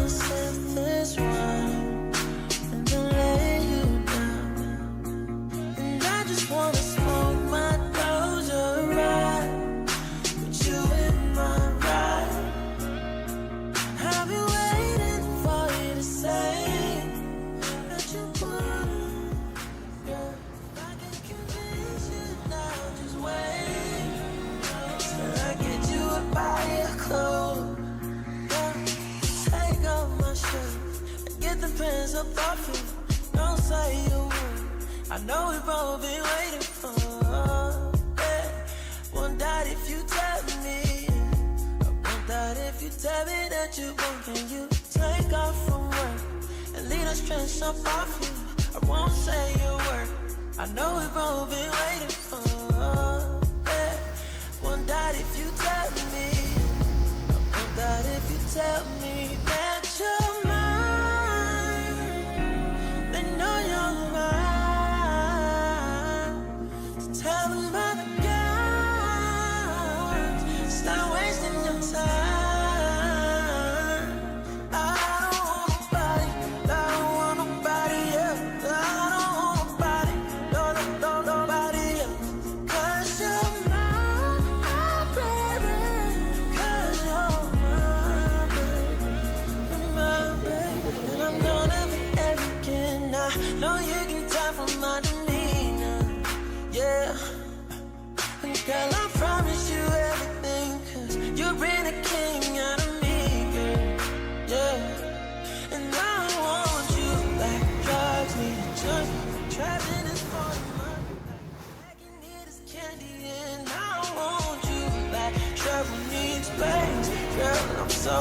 sip this wine and then lay you down. And I just wanna smoke my Doja right with you in my ride. I've been waiting for you to say that you wanna. Girl, if I can convince you now, just wait till I get you up by your clothes. Take off my shirt and get the pants up off you. Don't say a word, I know we've both been waiting for. Yeah. Want that if you tell me, I want that if you tell me that you won't. Can you take off from work and leave those pants up off you? I won't say a word, I know we've both been waiting for. Yeah. Want that if you tell me, I want that if you tell me that you're mine, they know you're mine. So tell them about the guns, stop wasting your time. I don't want nobody, I don't want nobody else. I don't want nobody, no, nobody else. 'Cause you're mine, baby. 'Cause you're mine, baby. My baby. And I'm gonna be arrogant. I know you can tell from my demeanor, yeah. And girl, I promise you everything, 'cause you bring a king out of me, girl, yeah. And I want you like drugs need a junk, trapped in this phone. I can eat this candy, and I want you like trouble needs space, girl. I'm so